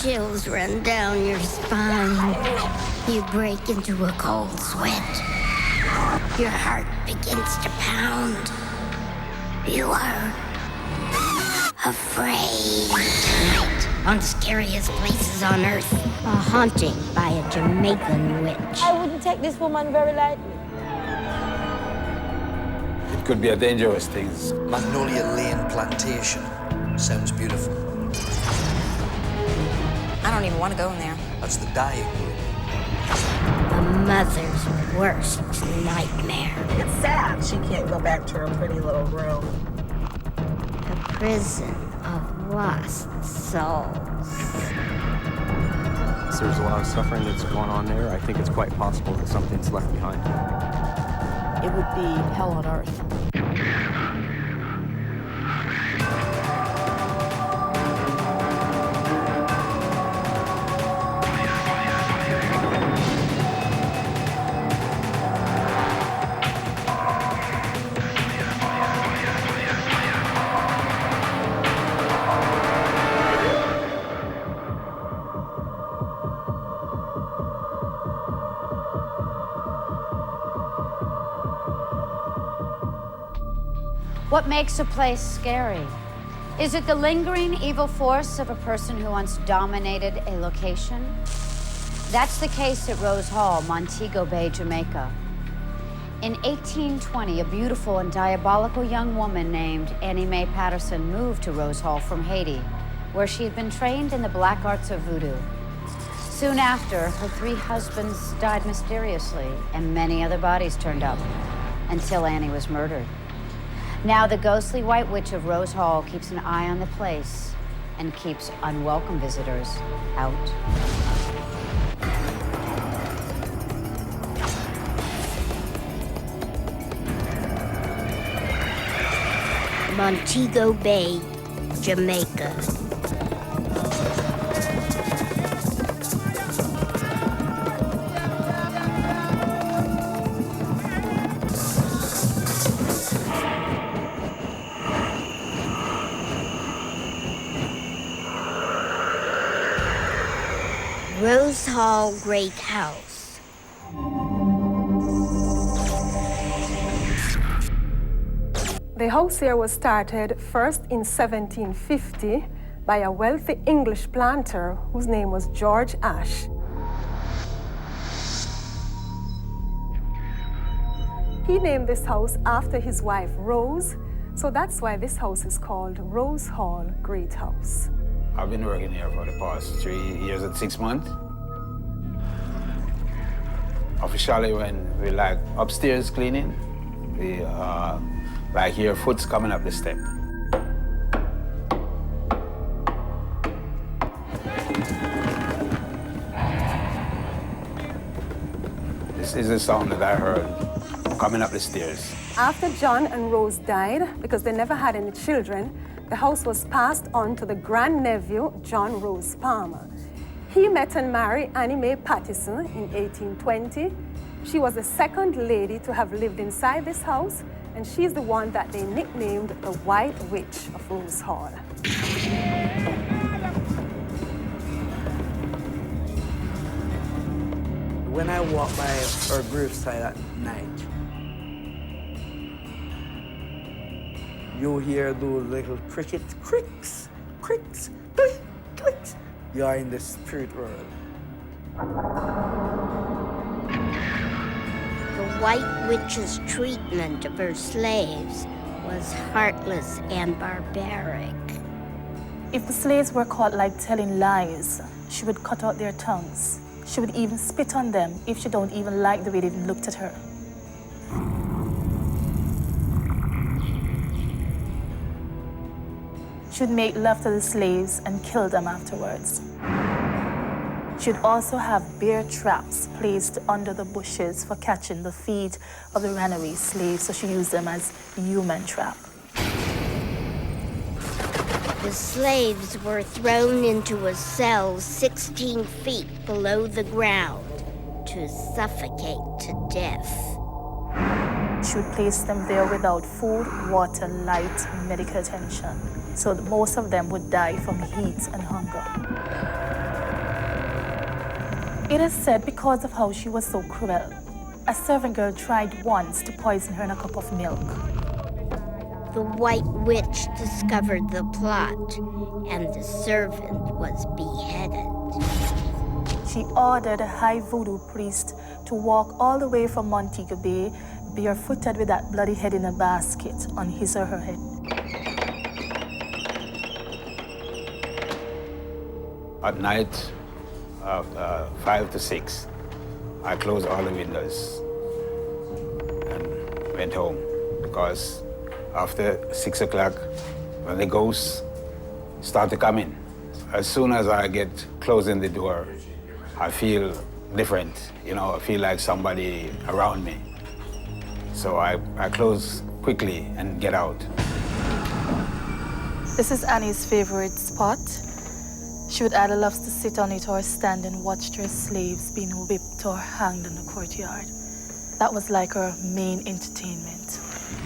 Chills run down your spine. You break into a cold sweat. Your heart begins to pound. You are afraid. Tonight, on Scariest Places on Earth, a haunting by a Jamaican witch. I wouldn't take this woman very lightly. It could be a dangerous thing. Magnolia Lane Plantation. Sounds beautiful. I don't even want to go in there. That's the dying room. A mother's worst nightmare. It's sad she can't go back to her pretty little room. A prison of lost souls. There's a lot of suffering that's going on there. I think it's quite possible that something's left behind. It would be hell on earth. What makes a place scary? Is it the lingering evil force of a person who once dominated a location? That's the case at Rose Hall, Montego Bay, Jamaica. In 1820, a beautiful and diabolical young woman named Annie Mae Patterson moved to Rose Hall from Haiti, where she had been trained in the black arts of voodoo. Soon after, her 3 husbands died mysteriously, and many other bodies turned up, until Annie was murdered. Now the ghostly White Witch of Rose Hall keeps an eye on the place and keeps unwelcome visitors out. Montego Bay, Jamaica. Rose Hall Great House. The house here was started first in 1750 by a wealthy English planter whose name was George Ash. He named this house after his wife Rose, so that's why this house is called Rose Hall Great House. I've been working here for the past 3 years and 6 months. Officially, when we like upstairs cleaning, we like hear foot's coming up the step. This is the sound that I heard coming up the stairs. After John and Rose died, because they never had any children, the house was passed on to the grandnephew, John Rose Palmer. He met and married Annie Mae Patterson in 1820. She was the second lady to have lived inside this house, and she's the one that they nicknamed the White Witch of Rose Hall. When I walk by her graveside at night, you hear those little crickets, cricks, cricks, click, clicks. You are in the spirit world. The White Witch's treatment of her slaves was heartless and barbaric. If the slaves were caught like telling lies, she would cut out their tongues. She would even spit on them if she don't even like the way they looked at her. She would make love to the slaves and kill them afterwards. She would also have bear traps placed under the bushes for catching the feet of the runaway slaves, so she used them as human trap. The slaves were thrown into a cell 16 feet below the ground to suffocate to death. She would place them there without food, water, light, and medical attention. So most of them would die from heat and hunger. It is said because of how she was so cruel, a servant girl tried once to poison her in a cup of milk. The White Witch discovered the plot, and the servant was beheaded. She ordered a high voodoo priest to walk all the way from Montego Bay, barefooted with that bloody head in a basket on his or her head. At night, 5 to 6, I closed all the windows and went home, because after 6 o'clock, when the ghosts start to come in, as soon as I get closing the door, I feel different, I feel like somebody around me. So I close quickly and get out. This is Annie's favorite spot. She would either love to sit on it or stand and watch her slaves being whipped or hanged in the courtyard. That was like her main entertainment.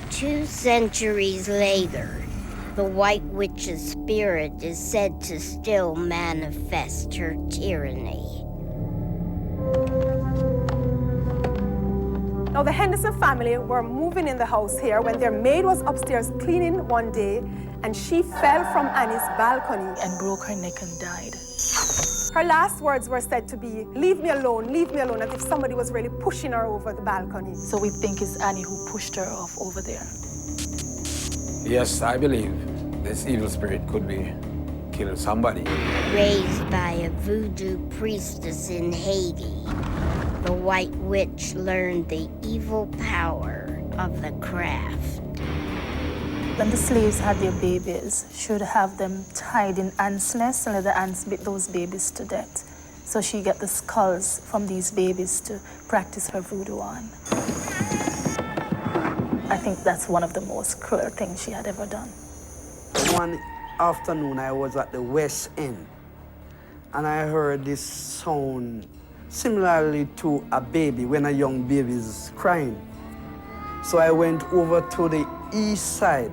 2 centuries later, the White Witch's spirit is said to still manifest her tyranny. Now, the Henderson family were moving in the house here when their maid was upstairs cleaning one day, and she fell from Annie's balcony And broke her neck and died. Her last words were said to be, leave me alone, as if somebody was really pushing her over the balcony. So we think it's Annie who pushed her off over there. Yes, I believe this evil spirit could be killed somebody. Raised by a voodoo priestess in Haiti, the White Witch learned the evil power of the craft. When the slaves had their babies, she would have them tied in ants' nests and let the ants beat those babies to death. So she got the skulls from these babies to practice her voodoo on. I think that's one of the most cruel things she had ever done. One afternoon, I was at the West End, and I heard this sound similarly to a baby when a young baby is crying. So I went over to the east side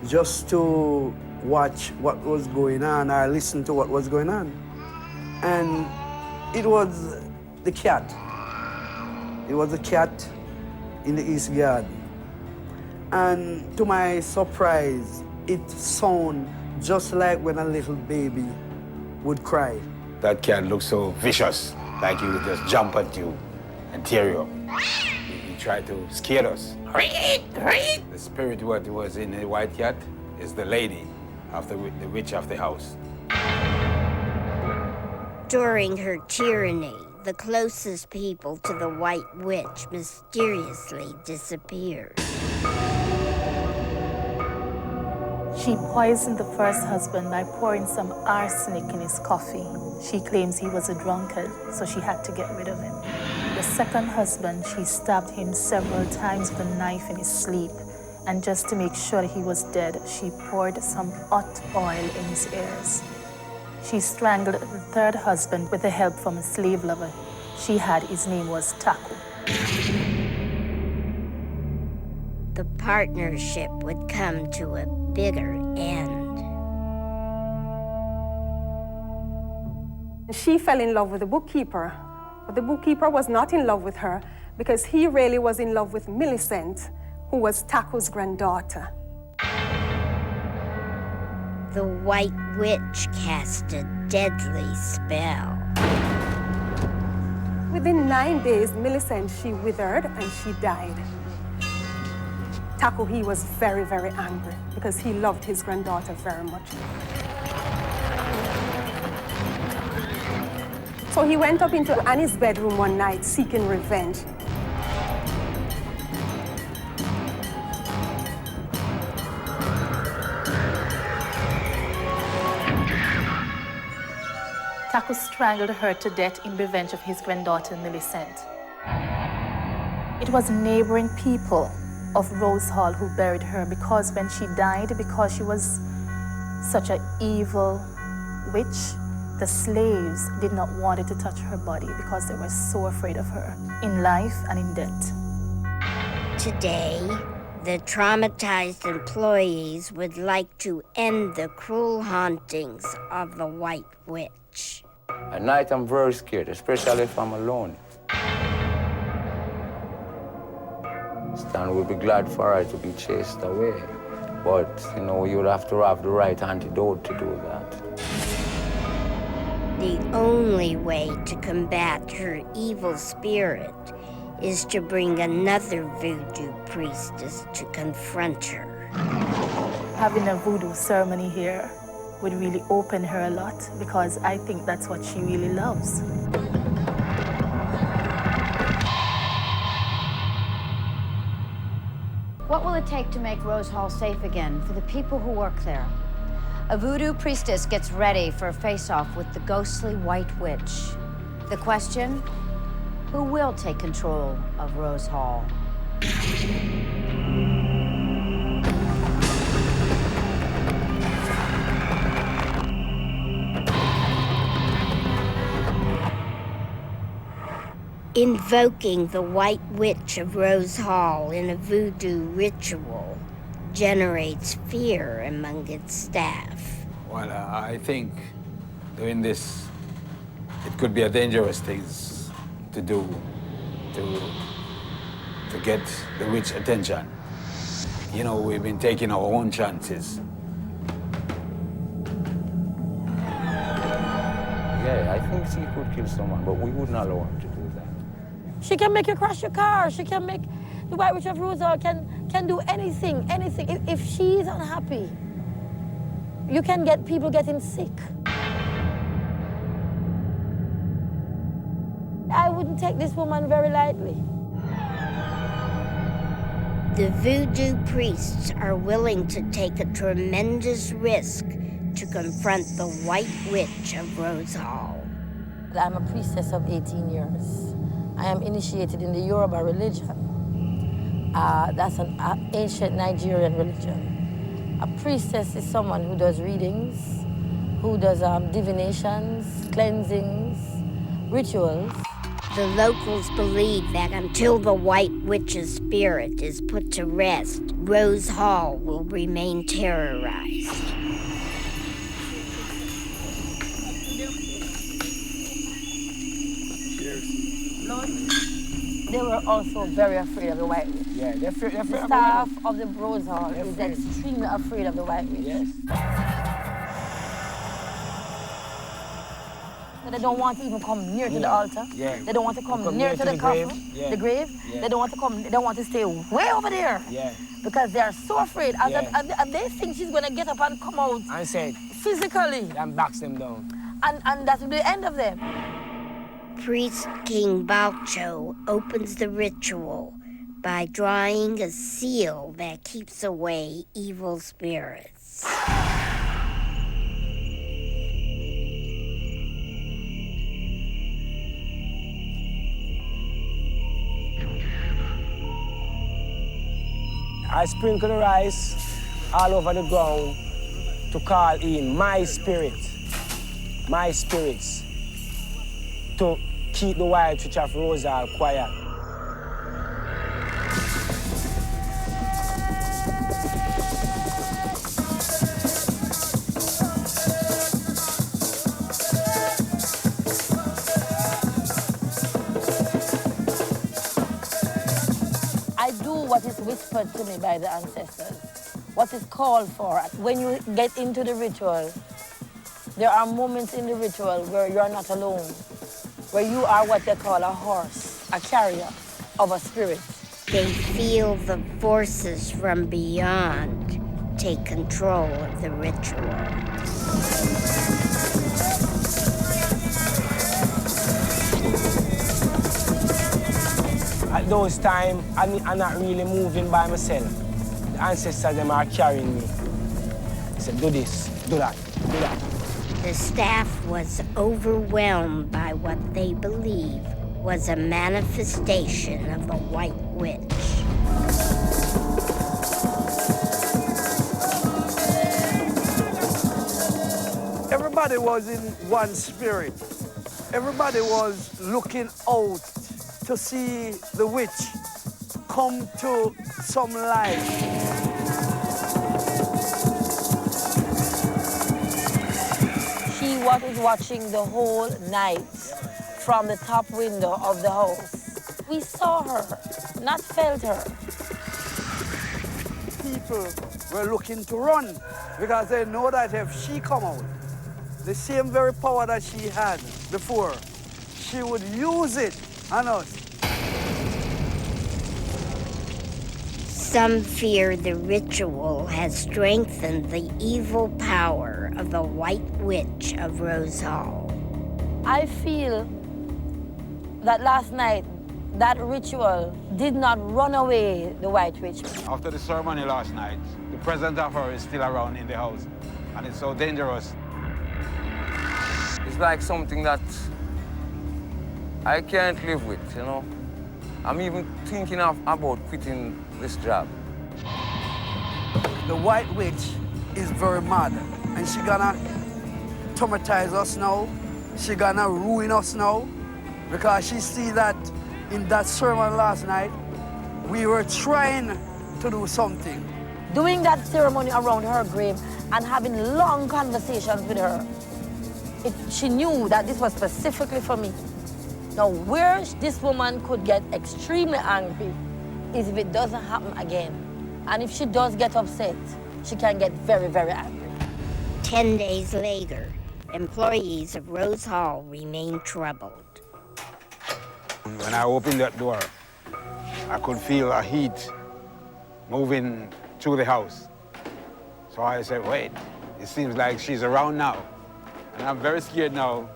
just to watch what was going on or listen to what was going on. And it was the cat. It was a cat in the east garden. And to my surprise, it sounded just like when a little baby would cry. That cat looked so vicious, like he would just jump at you and tear you up. He tried to scare us. The spirit what was in the white cat is the lady of the witch of the house. During her tyranny, the closest people to the White Witch mysteriously disappeared. She poisoned the first husband by pouring some arsenic in his coffee. She claims he was a drunkard, so she had to get rid of him. The second husband, she stabbed him several times with a knife in his sleep. And just to make sure he was dead, she poured some hot oil in his ears. She strangled the third husband with the help from a slave lover she had. His name was Taku. The partnership would come to a bitter end. She fell in love with the bookkeeper, but the bookkeeper was not in love with her because he really was in love with Millicent, who was Taku's granddaughter. The White Witch cast a deadly spell. Within 9 days, Millicent, she withered and she died. Taku, he was very, very angry because he loved his granddaughter very much. So he went up into Annie's bedroom one night seeking revenge. Taku strangled her to death in revenge of his granddaughter, Millicent. It was neighboring people of Rose Hall who buried her because when she died, because she was such an evil witch, the slaves did not want her to touch her body because they were so afraid of her, in life and in death. Today, the traumatized employees would like to end the cruel hauntings of the White Witch. At night, I'm very scared, especially if I'm alone. Stan would be glad for her to be chased away. But, you know, you'd have to have the right antidote to do that. The only way to combat her evil spirit is to bring another voodoo priestess to confront her. Having a voodoo ceremony here would really open her a lot because I think that's what she really loves. What will it take to make Rose Hall safe again for the people who work there? A voodoo priestess gets ready for a face-off with the ghostly White Witch. The question, who will take control of Rose Hall? Invoking the White Witch of Rose Hall in a voodoo ritual generates fear among its staff. Well, I think doing this, it could be a dangerous thing to do to get the witch attention. You know, we've been taking our own chances. Yeah, I think she could kill someone, but we wouldn't allow her to do that. She can make you crash your car. She can make the White Witch of Rose Hall can do anything. If she's unhappy, you can get people getting sick. I wouldn't take this woman very lightly. The voodoo priests are willing to take a tremendous risk to confront the White Witch of Rose Hall. I'm a priestess of 18 years. I am initiated in the Yoruba religion. That's an ancient Nigerian religion. A priestess is someone who does readings, who does divinations, cleansings, rituals. The locals believe that until the White Witch's spirit is put to rest, Rose Hall will remain terrorized. They were also very afraid of the White Witch. Yeah, they're afraid The staff of the Rose Hall is extremely afraid of the White Witch. Yes. They don't want to even come near to the altar. Yeah. They don't want to come near to the coffin, Yeah. the grave. Yeah. They don't want to come. They don't want to stay way over there. Yeah. Because they are so afraid. Yeah. And they think she's going to get up and come out And said, physically. and backs them down. And that's the end of them. Priest King Balcho opens the ritual by drawing a seal that keeps away evil spirits. I sprinkle the rice all over the ground to call in my spirits, to keep the White Witch of Rose Hall quiet. I do what is whispered to me by the ancestors, what is called for. When you get into the ritual, there are moments in the ritual where you are not alone, where you are what they call a horse, a carrier of a spirit. They feel the forces from beyond take control of the ritual. At those times, I'm not really moving by myself. The ancestors, them are carrying me. They said, do this, do that, do that. The staff was overwhelmed by what they believe was a manifestation of the White Witch. Everybody was in one spirit. Everybody was looking out to see the witch come to some light. She what is watching the whole night from the top window of the house. We saw her, not felt her. People were looking to run because they know that if she come out, the same very power that she had before, she would use it on us. Some fear the ritual has strengthened the evil power of the White Witch of Rose Hall. I feel that last night, that ritual did not run away the White Witch. After the ceremony last night, the presence of her is still around in the house, and it's so dangerous. It's like something that I can't live with, you know. I'm even thinking about quitting this job. The White Witch is very mad, and she gonna traumatize us now. She gonna ruin us now, because she see that in that sermon last night, we were trying to do something. Doing that ceremony around her grave and having long conversations with her, she knew that this was specifically for me. Now, where this woman could get extremely angry is if it doesn't happen again. And if she does get upset, she can get very, very angry. 10 days later, employees of Rose Hall remain troubled. When I opened that door, I could feel a heat moving through the house. So I said, wait, it seems like she's around now. And I'm very scared now,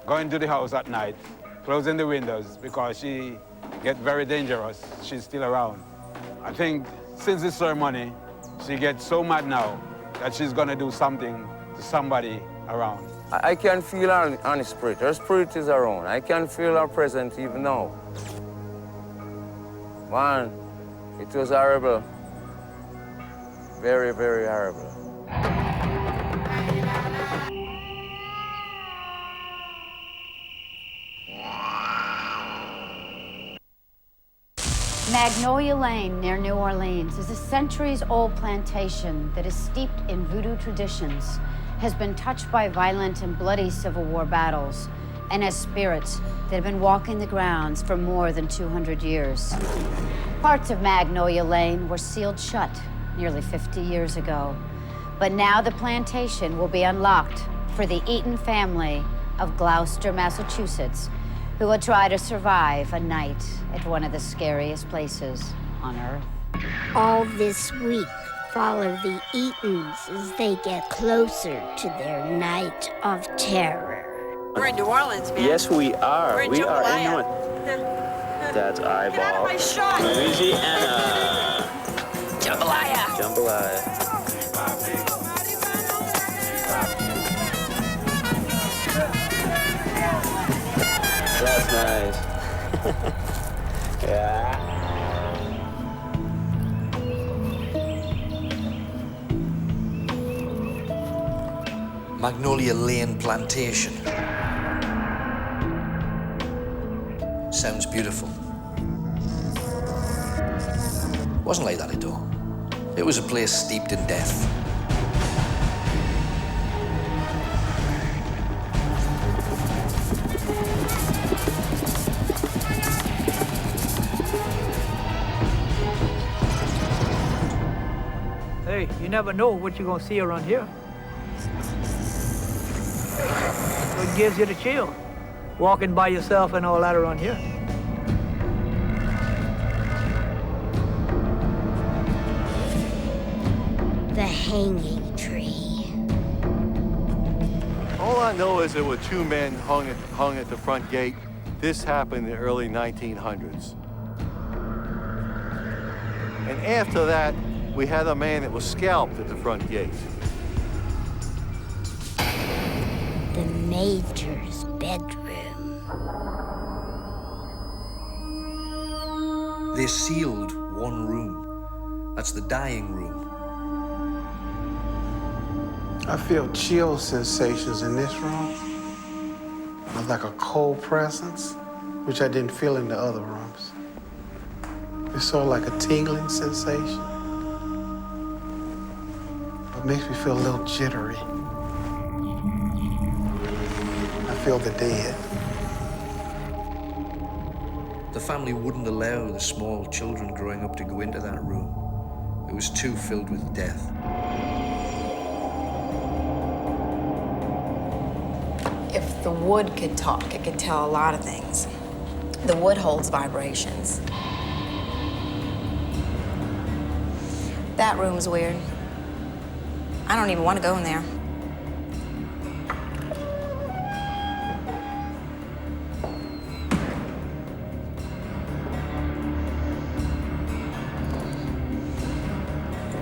going to the house at night, closing the windows, because she gets very dangerous. She's still around. I think since the ceremony, she gets so mad now that she's gonna do something to somebody around. I can feel her on the spirit. Her spirit is around. I can feel her presence even now. Man, it was horrible. Very, very horrible. Magnolia Lane near New Orleans is a centuries-old plantation that is steeped in voodoo traditions, has been touched by violent and bloody Civil War battles, and has spirits that have been walking the grounds for more than 200 years. Parts of Magnolia Lane were sealed shut nearly 50 years ago, but now the plantation will be unlocked for the Eaton family of Gloucester, Massachusetts, who will try to survive a night at one of the scariest places on Earth. All this week, follow the Eatons as they get closer to their night of terror. We're in New Orleans, man. Yes, we are. We're in we are in Jamaica. That's eyeball. Get out of my shot. Louisiana. Jambalaya. Jambalaya. That's nice. Yeah. Magnolia Lane Plantation. Sounds beautiful. Wasn't like that at all. It was a place steeped in death. Hey, you never know what you're gonna see around here. What gives you the chill? Walking by yourself and all that around here. The hanging tree. All I know is there were two men hung at the front gate. This happened in the early 1900s. And after that, we had a man that was scalped at the front gate. The Major's bedroom. They sealed one room. That's the dying room. I feel chill sensations in this room. Like a cold presence, which I didn't feel in the other rooms. It's sort of like a tingling sensation. It makes me feel a little jittery. feel the dead. The family wouldn't allow the small children growing up to go into that room. It was too filled with death. If the wood could talk, it could tell a lot of things. The wood holds vibrations. That room's weird. I don't even want to go in there.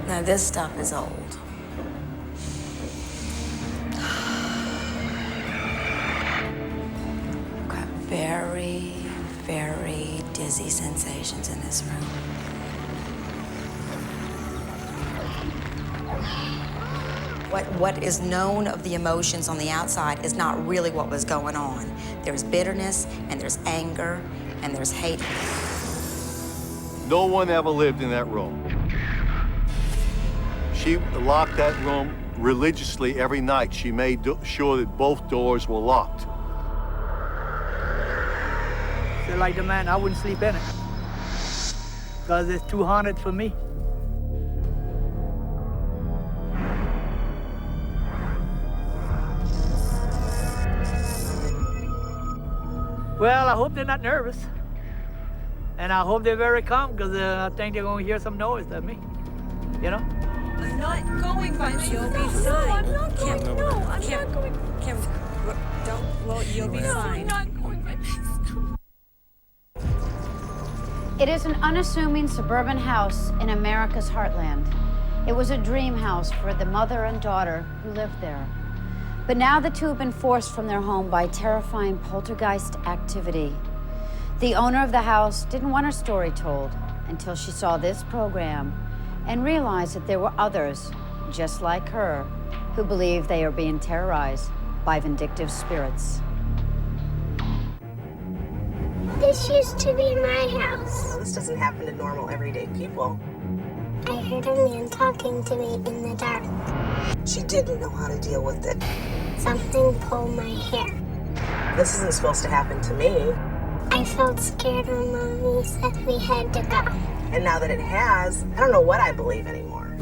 Now, this stuff is old. Got very, very dizzy sensations in this room. What is known of the emotions on the outside is not really what was going on. There's bitterness, and there's anger, and there's hate. No one ever lived in that room. She locked that room religiously every night. She made sure that both doors were locked. So like the man, I wouldn't sleep in it. Because it's too haunted for me. Well, I hope they're not nervous. And I hope they're very calm, because I think they're going to hear some noise at me. You know? I'm not going by myself. You'll be fine. No, I'm not going. Kim, No, I'm Kim, not going. Kim, don't. Well, you'll be No, fine. I'm not going by myself. It is an unassuming suburban house in America's heartland. It was a dream house for the mother and daughter who lived there. But now the two have been forced from their home by terrifying poltergeist activity. The owner of the house didn't want her story told until she saw this program and realized that there were others, just like her, who believe they are being terrorized by vindictive spirits. This used to be my house. This doesn't happen to normal, everyday people. I heard a man talking to me in the dark. She didn't know how to deal with it. Something pulled my hair. This isn't supposed to happen to me. I felt scared when Mommy said we had to go. And now that it has, I don't know what I believe anymore.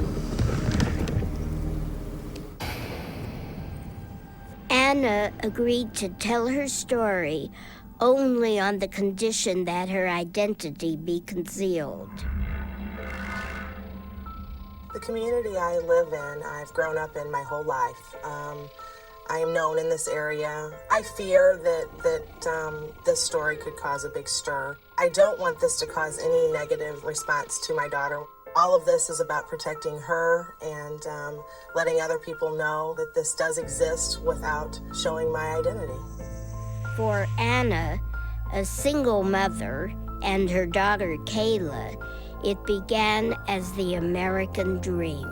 Anna agreed to tell her story only on the condition that her identity be concealed. The community I live in, I've grown up in my whole life. I am known in this area. I fear that this story could cause a big stir. I don't want this to cause any negative response to my daughter. All of this is about protecting her and letting other people know that this does exist without showing my identity. For Anna, a single mother, and her daughter Kayla, it began as the American dream.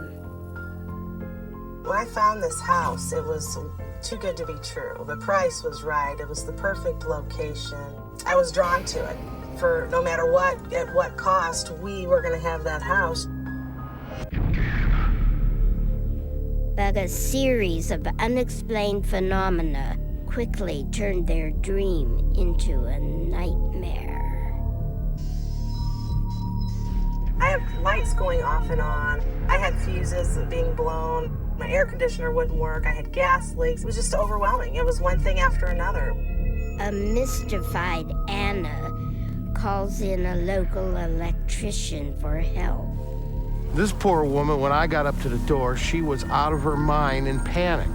When I found this house, it was too good to be true. The price was right. It was the perfect location. I was drawn to it. For no matter what, at what cost, we were going to have that house. But a series of unexplained phenomena quickly turned their dream into a nightmare. I had lights going off and on. I had fuses being blown. My air conditioner wouldn't work. I had gas leaks. It was just overwhelming. It was one thing after another. A mystified Anna calls in a local electrician for help. This poor woman, when I got up to the door, she was out of her mind in panic.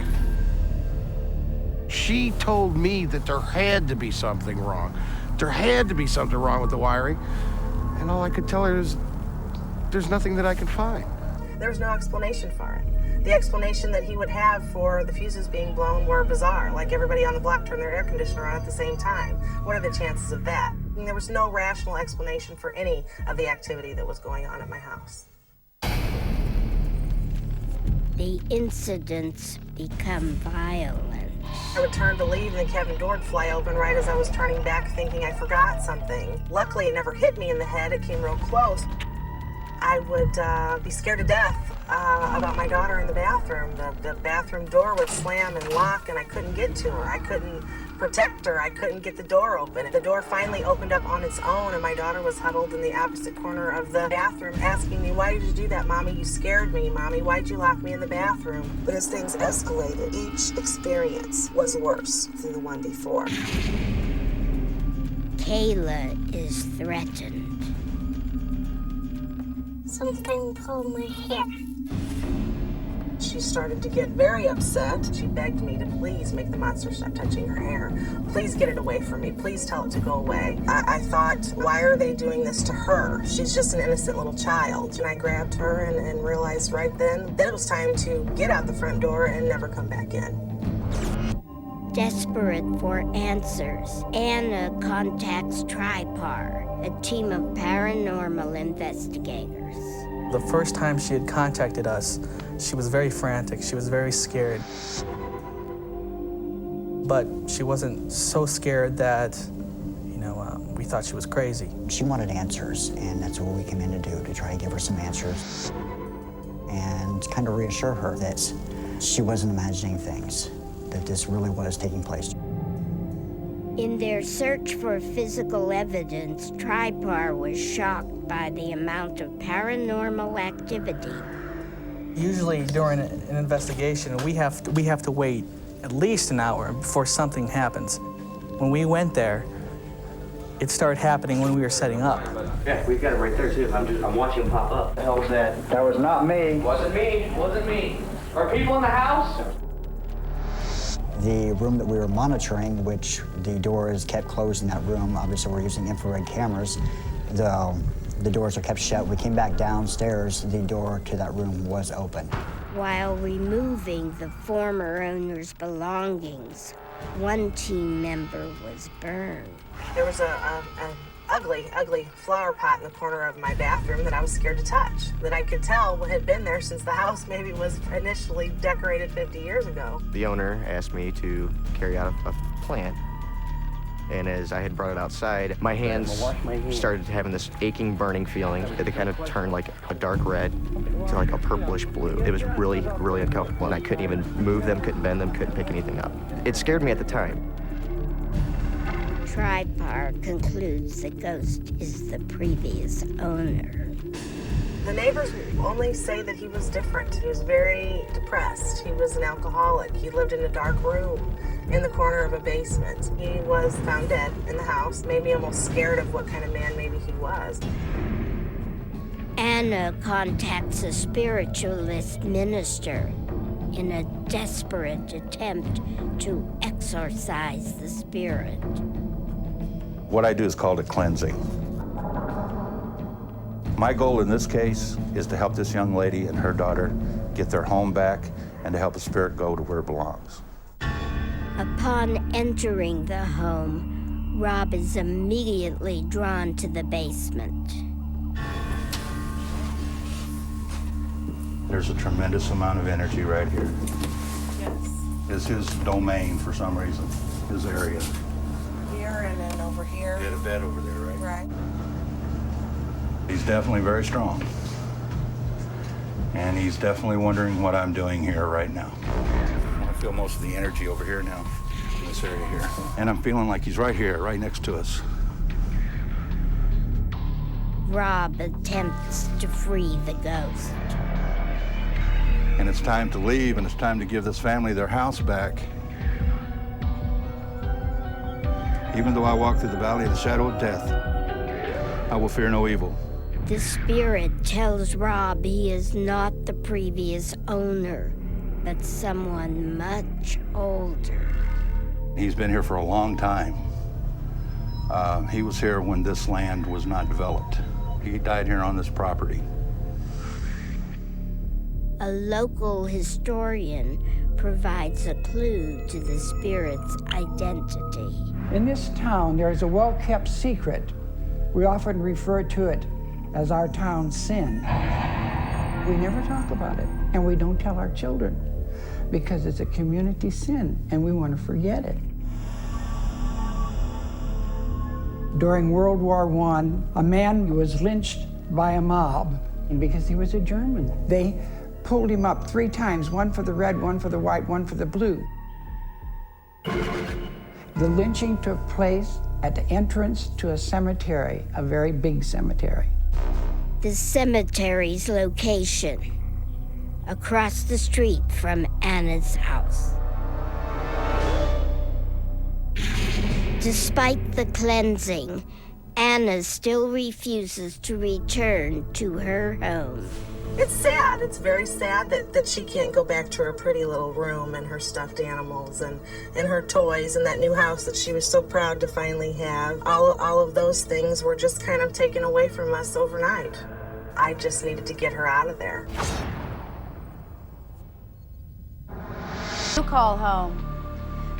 She told me that there had to be something wrong. There had to be something wrong with the wiring. And all I could tell her is, there's nothing that I can find. There was no explanation for it. The explanation that he would have for the fuses being blown were bizarre, like everybody on the block turned their air conditioner on at the same time. What are the chances of that? I mean, there was no rational explanation for any of the activity that was going on at my house. The incidents become violent. I would turn to leave, and the cabin door would fly open right as I was turning back, thinking I forgot something. Luckily, it never hit me in the head. It came real close. I would be scared to death about my daughter in the bathroom. The bathroom door would slam and lock, and I couldn't get to her. I couldn't protect her. I couldn't get the door open. The door finally opened up on its own, and my daughter was huddled in the opposite corner of the bathroom asking me, why did you do that, Mommy? You scared me, Mommy. Why'd you lock me in the bathroom? But as things escalated, each experience was worse than the one before. Kayla is threatened. Something pulled my hair. She started to get very upset. She begged me to please make the monster stop touching her hair. Please get it away from me. Please tell it to go away. I thought, why are they doing this to her? She's just an innocent little child. And I grabbed her and realized right then that it was time to get out the front door and never come back in. Desperate for answers, Anna contacts TRIPAR, a team of paranormal investigators. The first time she had contacted us, she was very frantic. She was very scared. But she wasn't so scared that, we thought she was crazy. She wanted answers, and that's what we came in to do, to try to give her some answers and kind of reassure her that she wasn't imagining things, that this really was taking place. In their search for physical evidence, TRIPAR was shocked by the amount of paranormal activity. Usually during an investigation, we have to wait at least an hour before something happens. When we went there, it started happening when we were setting up. Yeah, we've got it right there too. I'm watching him pop up. The hell was that? That was not me. Wasn't me. Wasn't me. Are people in the house? The room that we were monitoring, which the doors kept closed in that room, obviously we're using infrared cameras, the doors are kept shut. We came back downstairs, the door to that room was open. While removing the former owner's belongings, one team member was burned. There was an ugly flower pot in the corner of my bathroom that I was scared to touch, that I could tell had been there since the house maybe was initially decorated 50 years ago. The owner asked me to carry out a plant, and as I had brought it outside, my hands started having this aching, burning feeling. It kind of turned like a dark red to like a purplish blue. It was really, really uncomfortable, and I couldn't even move them, couldn't bend them, couldn't pick anything up. It scared me at the time. TRIPAR concludes the ghost is the previous owner. The neighbors only say that he was different. He was very depressed. He was an alcoholic. He lived in a dark room in the corner of a basement. He was found dead in the house, maybe almost scared of what kind of man maybe he was. Anna contacts a spiritualist minister in a desperate attempt to exorcise the spirit. What I do is called a cleansing. My goal in this case is to help this young lady and her daughter get their home back and to help the spirit go to where it belongs. Upon entering the home, Rob is immediately drawn to the basement. There's a tremendous amount of energy right here. Yes. It's his domain for some reason, his area. Here and then over here. He had a bed over there, right? Right. He's definitely very strong. And he's definitely wondering what I'm doing here right now. I feel most of the energy over here now, in this area here. And I'm feeling like he's right here, right next to us. Rob attempts to free the ghost. And it's time to leave, and it's time to give this family their house back. Even though I walk through the valley of the shadow of death, I will fear no evil. The spirit tells Rob he is not the previous owner, but someone much older. He's been here for a long time. He was here when this land was not developed. He died here on this property. A local historian provides a clue to the spirit's identity. In this town, there is a well-kept secret. We often refer to it as our town's sin. We never talk about it, and we don't tell our children because it's a community sin, and we want to forget it. During World War I, a man was lynched by a mob because he was a German. They pulled him up 3 times, one for the red, one for the white, one for the blue. The lynching took place at the entrance to a cemetery, a very big cemetery. The cemetery's location, across the street from Anna's house. Despite the cleansing, Anna still refuses to return to her home. It's sad. It's very sad that she can't go back to her pretty little room and her stuffed animals and her toys and that new house that she was so proud to finally have. All of those things were just kind of taken away from us overnight. I just needed to get her out of there. You call home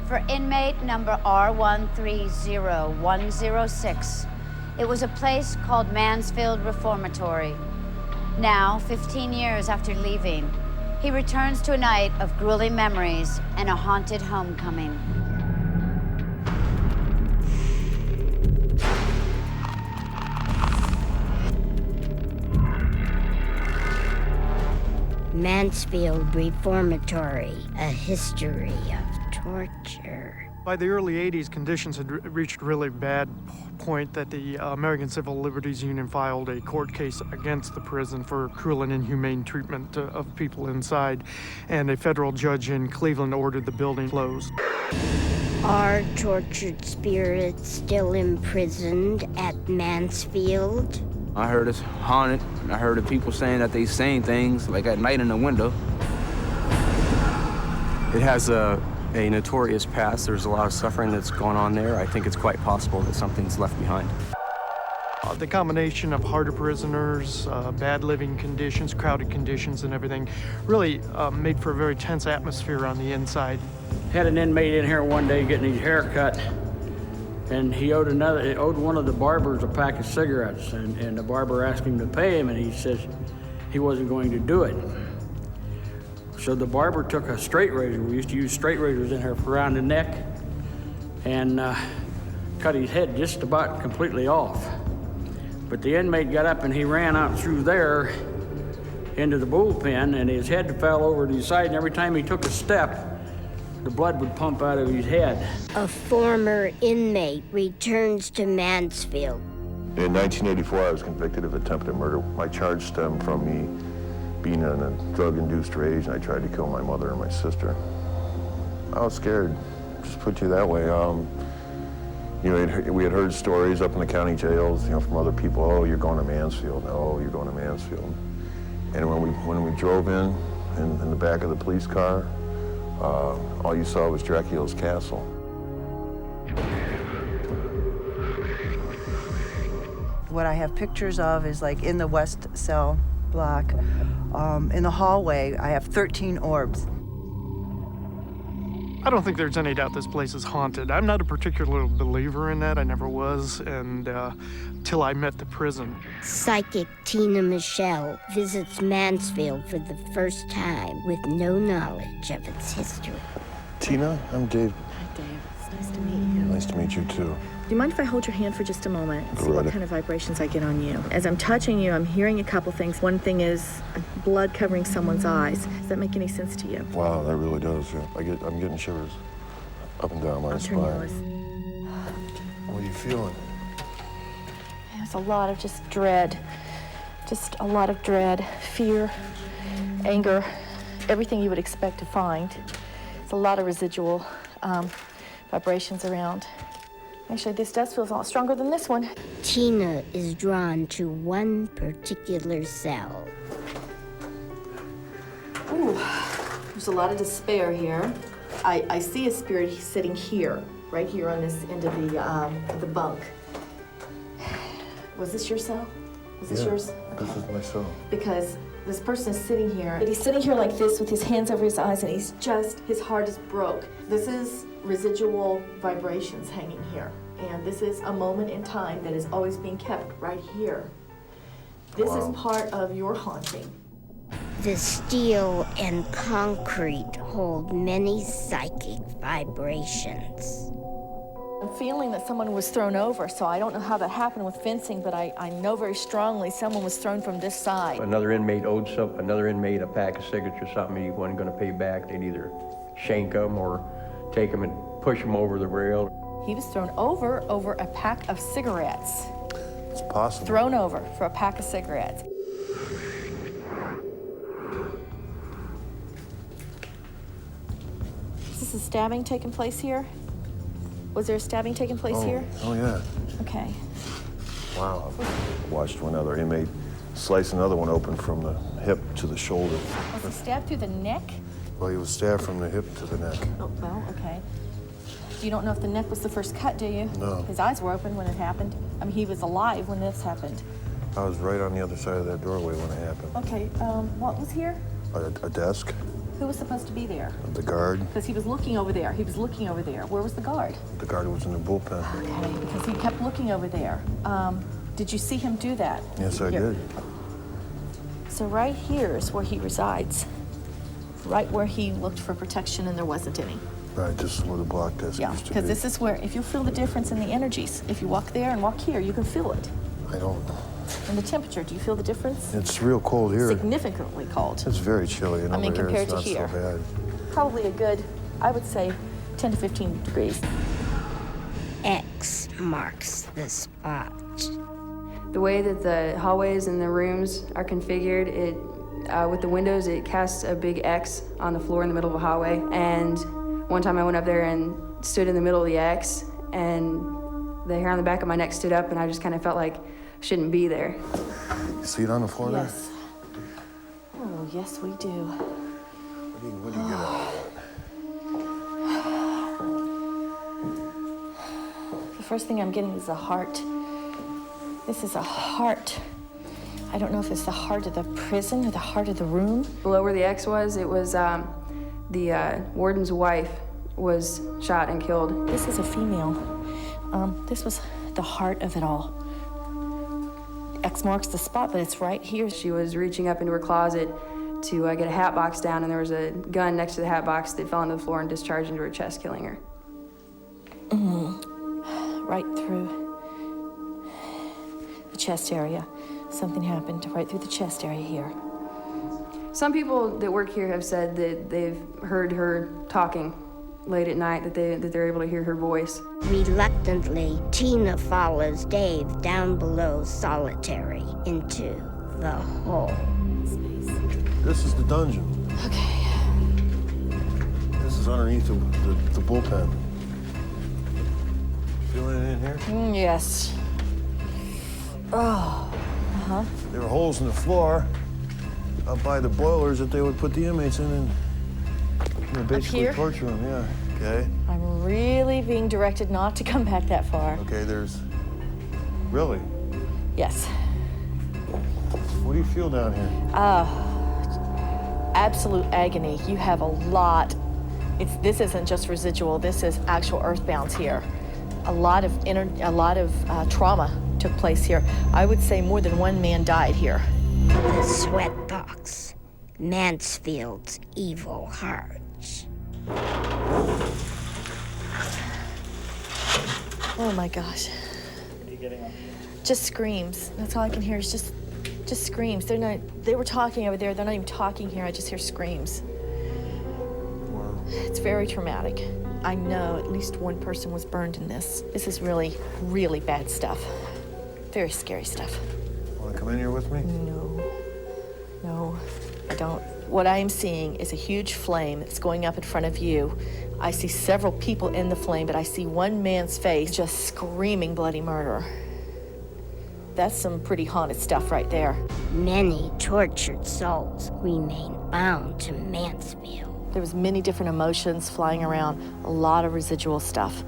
for inmate number R130106. It was a place called Mansfield Reformatory. Now, 15 years after leaving, he returns to a night of grueling memories and a haunted homecoming. Mansfield Reformatory, a history of torture. By the early 80s, conditions had reached a really bad point that the American Civil Liberties Union filed a court case against the prison for cruel and inhumane treatment of people inside, and a federal judge in Cleveland ordered the building closed. Are tortured spirits still imprisoned at Mansfield? I heard it's haunted. I heard of people saying that they seen things, like at night in the window. It has a notorious past. There's a lot of suffering that's going on there. I think it's quite possible that something's left behind. The combination of harder prisoners, bad living conditions, crowded conditions, and everything really made for a very tense atmosphere on the inside. Had an inmate in here one day getting his hair cut, and he owed one of the barbers a pack of cigarettes, and the barber asked him to pay him, and he says he wasn't going to do it. So the barber took a straight razor. We used to use straight razors in here for around the neck, and cut his head just about completely off. But the inmate got up and he ran out through there into the bullpen, and his head fell over to his side, and every time he took a step, the blood would pump out of his head. A former inmate returns to Mansfield. In 1984, I was convicted of attempted murder. My charge stemmed from me being in a drug-induced rage, and I tried to kill my mother and my sister. I was scared, just put you that way. We had heard stories up in the county jails, from other people, oh, you're going to Mansfield, oh, you're going to Mansfield. And when we drove in the back of the police car, all you saw was Dracula's castle. What I have pictures of is like in the west cell block, in the hallway, I have 13 orbs. I don't think there's any doubt this place is haunted. I'm not a particular believer in that. I never was, and till I met the prison. Psychic Tina Michelle visits Mansfield for the first time with no knowledge of its history. Tina, I'm Dave. Hi, Dave. It's nice to meet you. Nice to meet you, too. Do you mind if I hold your hand for just a moment and see what kind of vibrations I get on you? As I'm touching you, I'm hearing a couple things. One thing is blood covering someone's eyes. Does that make any sense to you? Wow, that really does, yeah. I'm getting shivers up and down my spine. What are you feeling? There's a lot of just dread. Just a lot of dread, fear, anger, everything you would expect to find. There's a lot of residual vibrations around. Actually, this does feel a lot stronger than this one. Tina is drawn to one particular cell. Ooh, there's a lot of despair here. I see a spirit sitting here, right here on this end of the bunk. Was this your cell? Was this yours? This is my cell. Because this person is sitting here, and he's sitting here like this with his hands over his eyes, and his heart is broke. This is residual vibrations hanging here. And this is a moment in time that is always being kept right here. This is part of your haunting. The steel and concrete hold many psychic vibrations. I'm feeling that someone was thrown over, so I don't know how that happened with fencing, but I know very strongly someone was thrown from this side. Another inmate owed another inmate a pack of cigarettes or something he wasn't going to pay back. They'd either shank them or take them and push them over the rail. He was thrown over a pack of cigarettes. It's possible. Thrown over for a pack of cigarettes. Is this a stabbing taking place here? Was there a stabbing taking place here? Oh, yeah. Okay. Wow. Watched one other inmate slice another one open from the hip to the shoulder. Was he stabbed through the neck? Well, he was stabbed from the hip to the neck. Oh, well, okay. You don't know if the neck was the first cut, do you? No. His eyes were open when it happened. I mean, he was alive when this happened. I was right on the other side of that doorway when it happened. Okay, what was here? A desk, Who was supposed to be there? the guard. Because he was looking over there. He was looking over there. Where was the guard? The guard was in the bullpen. Okay, because he kept looking over there. Did you see him do that? Yes, I did. So right here is where he resides. Right where he looked for protection and there wasn't any. Right, this is where the block desk Yeah, used to be. because this is where, if you feel the difference in the energies, if you walk there and walk here, you can feel it. I don't. And the temperature, do you feel the difference? It's real cold here. Significantly cold. It's very chilly, and I mean, over here compared it's to not here. so bad. Probably a good, I would say, 10 to 15 degrees. X marks the spot. The way that the hallways and the rooms are configured, with the windows, it casts a big X on the floor in the middle of a hallway. And one time I went up there and stood in the middle of the X, and the hair on the back of my neck stood up, and I just kind of felt like I shouldn't be there. You see it on the floor Yes. Oh, yes, we do. What do you get out of The first thing I'm getting is a heart. This is a heart. I don't know if it's the heart of the prison or the heart of the room. Below where the X was, it was the warden's wife was shot and killed. This is a female. This was the heart of it all. X marks the spot, but it's right here. She was reaching up into her closet to get a hat box down, and there was a gun next to the hat box that fell onto the floor and discharged into her chest, killing her. Right through the chest area. Something happened right through the chest area here. Some people that work here have said that they've heard her talking late at night, that they're able to hear her voice. Reluctantly, Tina follows Dave down below solitary into the hole. This is the dungeon. Okay. This is underneath the bullpen. Feeling it in here? Yes. Oh. Uh-huh. There were holes in the floor up by the boilers that they would put the inmates in and basically here? torture them, yeah. Okay. I'm really being directed not to come back that far. Okay, there's... Really? Yes. What do you feel down here? Absolute agony. You have a lot. This isn't just residual. This is actual earthbounds here. A lot of trauma took place here. I would say more than one man died here. The sweatbox. Mansfield's evil hearts. Oh my gosh. Just screams. That's all I can hear is just screams. They were talking over there. They're not even talking here. I just hear screams. Wow. It's very traumatic. I know at least one person was burned in this. This is really, really bad stuff. Very scary stuff. Want to come in here with me? No, I don't. What I am seeing is a huge flame that's going up in front of you. I see several people in the flame, but I see one man's face just screaming bloody murder. That's some pretty haunted stuff right there. Many tortured souls remain bound to Mansfield. There was many different emotions flying around, a lot of residual stuff,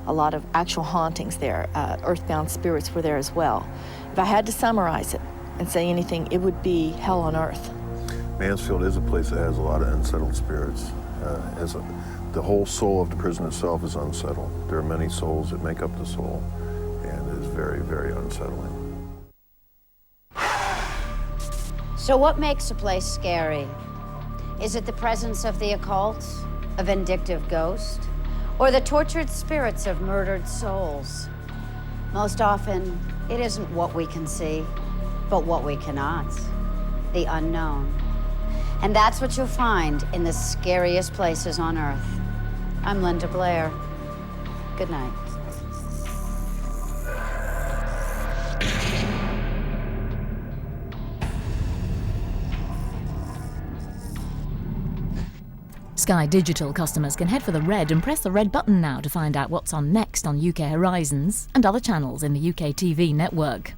a lot of actual hauntings there. Earthbound spirits were there as well. If I had to summarize it and say anything, it would be hell on earth. Mansfield is a place that has a lot of unsettled spirits. The whole soul of the prison itself is unsettled. There are many souls that make up the soul, and it is very, very unsettling. So what makes a place scary? Is it the presence of the occult, a vindictive ghost, or the tortured spirits of murdered souls? Most often, it isn't what we can see, but what we cannot, the unknown. And that's what you'll find in the scariest places on Earth. I'm Linda Blair. Good night. Sky Digital customers can head for the red and press the red button now to find out what's on next on UK Horizons and other channels in the UK TV network.